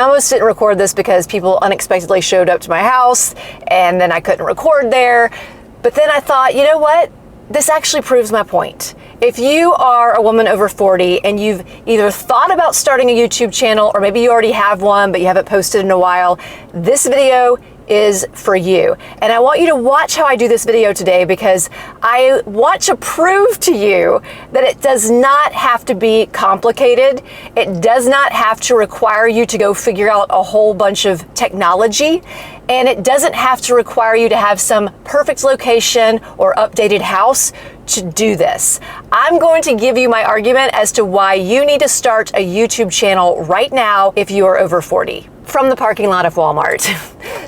almost didn't record this because people unexpectedly showed up to my house and then I couldn't record there. But then I thought, you know what? This actually proves my point. If you are a woman over 40 and you've either thought about starting a YouTube channel or maybe you already have one but you haven't posted in a while, this video is for you. And I want you to watch how I do this video today because I want to prove to you that it does not have to be complicated. It does not have to require you to go figure out a whole bunch of technology. And it doesn't have to require you to have some perfect location or updated house to do this. I'm going to give you my argument as to why you need to start a YouTube channel right now if you are over 40. From the parking lot of Walmart.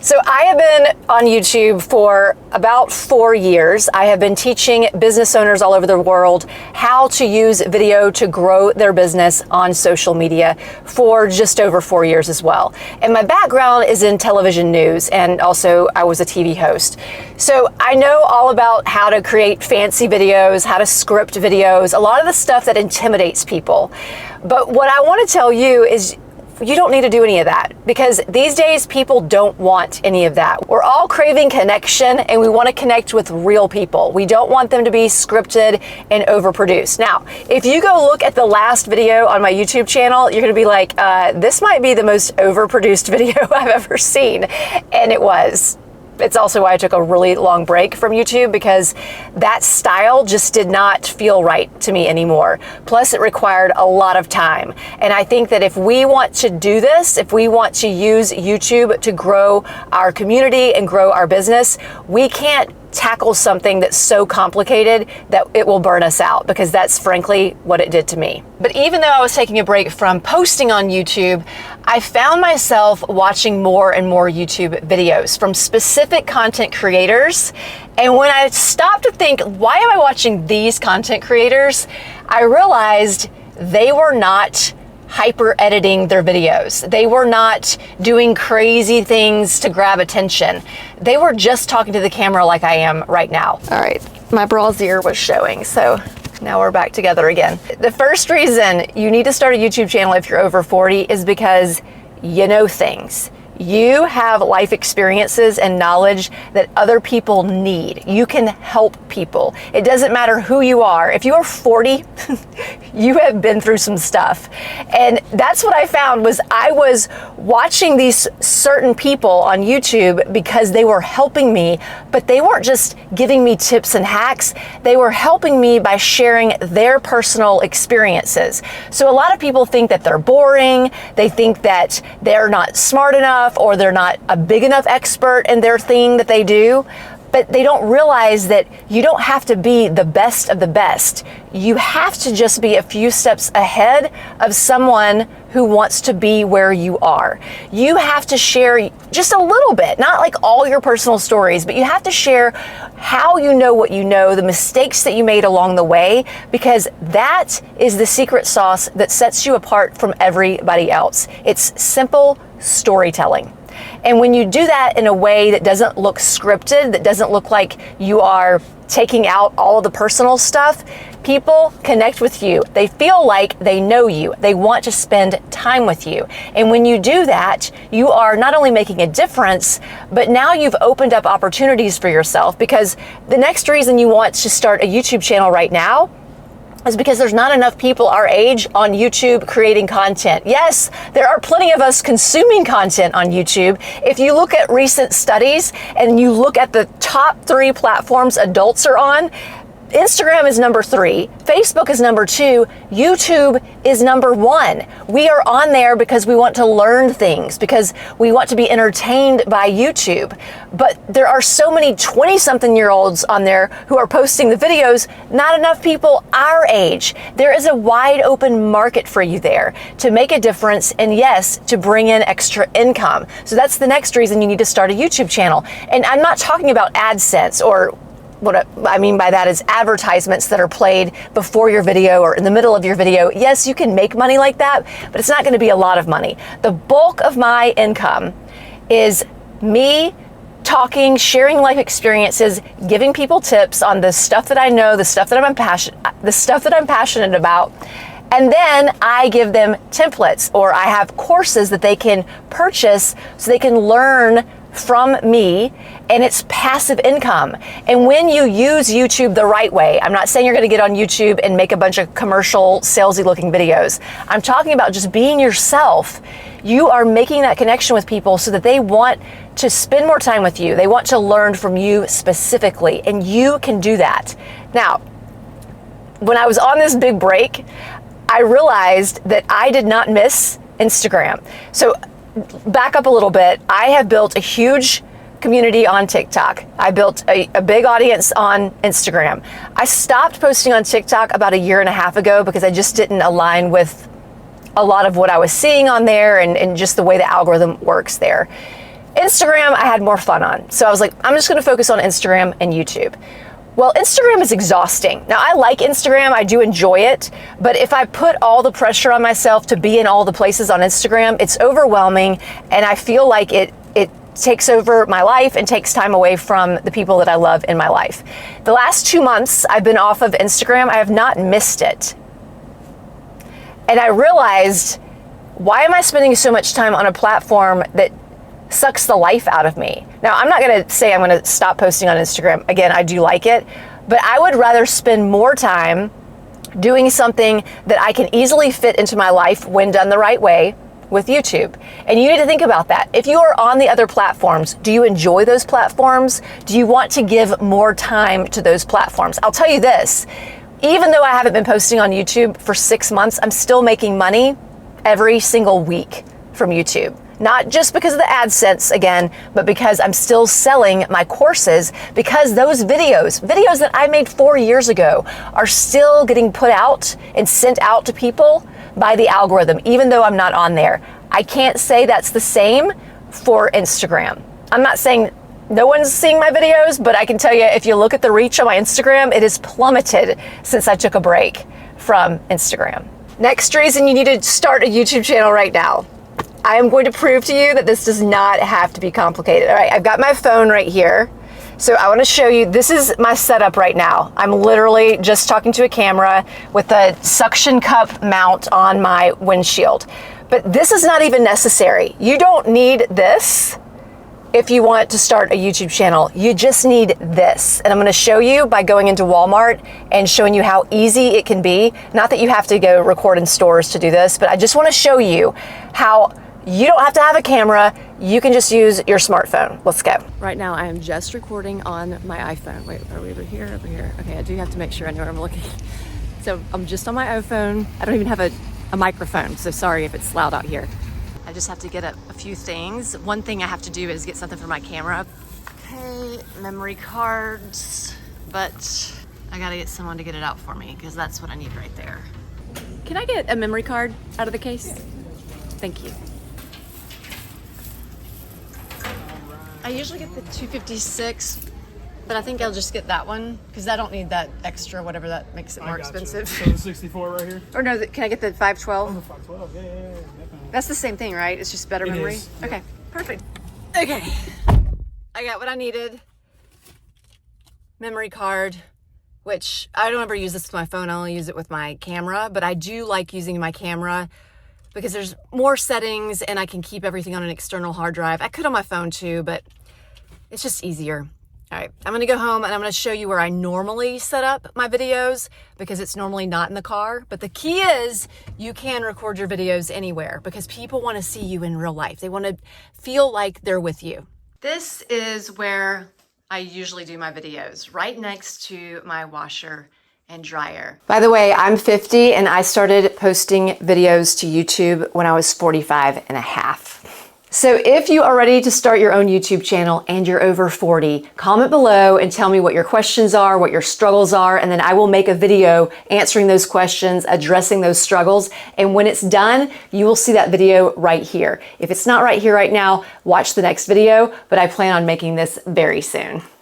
So I have been on YouTube for about 4 years. I have been teaching business owners all over the world how to use video to grow their business on social media for just over 4 years as well. And my background is in television news, and also I was a TV host. So I know all about how to create fancy videos, how to script videos, a lot of the stuff that intimidates people. But what I want to tell you is you don't need to do any of that because these days people don't want any of that. We're all craving connection and we want to connect with real people. We don't want them to be scripted and overproduced. Now, if you go look at the last video on my YouTube channel, you're going to be like, this might be the most overproduced video I've ever seen. And it was. It's also why I took a really long break from YouTube because that style just did not feel right to me anymore. Plus, it required a lot of time. And I think that if we want to do this, if we want to use YouTube to grow our community and grow our business, we can't tackle something that's so complicated that it will burn us out, because that's frankly what it did to me. But even though I was taking a break from posting on YouTube, I found myself watching more and more YouTube videos from specific content creators. And when I stopped to think, why am I watching these content creators? I realized they were not hyper editing their videos. They were not doing crazy things to grab attention. They were just talking to the camera like I am right now. All right, my brassiere was showing, so now we're back together again. The first reason you need to start a YouTube channel if you're over 40 is because you know things. You have life experiences and knowledge that other people need. You can help people. It doesn't matter who you are. If you are 40, you have been through some stuff. And that's what I found was I was watching these certain people on YouTube because they were helping me, but they weren't just giving me tips and hacks. They were helping me by sharing their personal experiences. So a lot of people think that they're boring. They think that they're not smart enough, or they're not a big enough expert in their thing that they do, but they don't realize that you don't have to be the best of the best. You have to just be a few steps ahead of someone who wants to be where you are. You have to share just a little bit, not like all your personal stories, but you have to share how you know what you know, the mistakes that you made along the way, because that is the secret sauce that sets you apart from everybody else. It's simple storytelling. And when you do that in a way that doesn't look scripted, that doesn't look like you are taking out all of the personal stuff, people connect with you. They feel like they know you. They want to spend time with you. And when you do that, you are not only making a difference, but now you've opened up opportunities for yourself, because the next reason you want to start a YouTube channel right now is because there's not enough people our age on YouTube creating content. Yes, there are plenty of us consuming content on YouTube. If you look at recent studies and you look at the top 3 platforms adults are on, Instagram is number 3, Facebook is number 2, YouTube is number 1. We are on there because we want to learn things, because we want to be entertained by YouTube. But there are so many 20-something-year-olds on there who are posting the videos, not enough people our age. There is a wide open market for you there to make a difference, and yes, to bring in extra income. So that's the next reason you need to start a YouTube channel. And I'm not talking about AdSense, or what I mean by that is advertisements that are played before your video or in the middle of your video. Yes, you can make money like that, but it's not going to be a lot of money. The bulk of my income is me talking, sharing life experiences, giving people tips on the stuff that I know, the stuff that I'm passionate about, And then I give them templates, or I have courses that they can purchase so they can learn from me, and it's passive income. And when you use YouTube the right way, I'm not saying you're going to get on YouTube and make a bunch of commercial salesy looking videos. I'm talking about just being yourself. You are making that connection with people so that they want to spend more time with you. They want to learn from you specifically, and you can do that. Now, when I was on this big break, I realized that I did not miss Instagram. So back up a little bit. I have built a huge community on TikTok. I built a big audience on Instagram. I stopped posting on TikTok about 1.5 years ago because I just didn't align with a lot of what I was seeing on there and just the way the algorithm works there. Instagram, I had more fun on. So I was like, I'm just gonna focus on Instagram and YouTube. Well, Instagram is exhausting. Now, I like Instagram, I do enjoy it, but if I put all the pressure on myself to be in all the places on Instagram, it's overwhelming, and I feel like it takes over my life and takes time away from the people that I love in my life. The last 2 months I've been off of Instagram, I have not missed it. And I realized, why am I spending so much time on a platform that sucks the life out of me? Now, I'm not gonna say I'm gonna stop posting on Instagram. Again, I do like it, but I would rather spend more time doing something that I can easily fit into my life when done the right way with YouTube. And you need to think about that. If you are on the other platforms, do you enjoy those platforms? Do you want to give more time to those platforms? I'll tell you this, even though I haven't been posting on YouTube for 6 months, I'm still making money every single week from YouTube. Not just because of the AdSense again, but because I'm still selling my courses, because those videos that I made 4 years ago are still getting put out and sent out to people by the algorithm, even though I'm not on there. I can't say that's the same for Instagram. I'm not saying no one's seeing my videos, but I can tell you, if you look at the reach on my Instagram, it has plummeted since I took a break from Instagram. Next reason you need to start a YouTube channel right now. I am going to prove to you that this does not have to be complicated. All right, I've got my phone right here. So I want to show you, this is my setup right now. I'm literally just talking to a camera with a suction cup mount on my windshield. But this is not even necessary. You don't need this if you want to start a YouTube channel. You just need this. And I'm going to show you by going into Walmart and showing you how easy it can be. Not that you have to go record in stores to do this, but I just want to show you how you don't have to have a camera. You can just use your smartphone. Let's go. Right now, I am just recording on my iPhone. Wait, are we over here? Over here. Okay, I do have to make sure I know where I'm looking. So I'm just on my iPhone. I don't even have a microphone, so sorry if it's loud out here. I just have to get a few things. One thing I have to do is get something for my camera. Okay, memory cards, but I gotta get someone to get it out for me because that's what I need right there. Can I get a memory card out of the case? Thank you. I usually get the 256, but I think I'll just get that one because I don't need that extra, whatever that makes it more expensive. So the 64 right here? Or no, can I get the 512? Oh, the 512, yeah, definitely. That's the same thing, right? It's just better memory? Is, okay, perfect. Okay, I got what I needed. Memory card, which I don't ever use this with my phone, I only use it with my camera, but I do like using my camera because there's more settings and I can keep everything on an external hard drive. I could on my phone too, but it's just easier. All right, I'm gonna go home and I'm gonna show you where I normally set up my videos because it's normally not in the car. But the key is you can record your videos anywhere because people wanna see you in real life. They wanna feel like they're with you. This is where I usually do my videos, right next to my washer and dryer. By the way, I'm 50 and I started posting videos to YouTube when I was 45 and a half. So if you are ready to start your own YouTube channel and you're over 40, comment below and tell me what your questions are, what your struggles are, and then I will make a video answering those questions, addressing those struggles. And when it's done, you will see that video right here. If it's not right here right now, watch the next video, but I plan on making this very soon.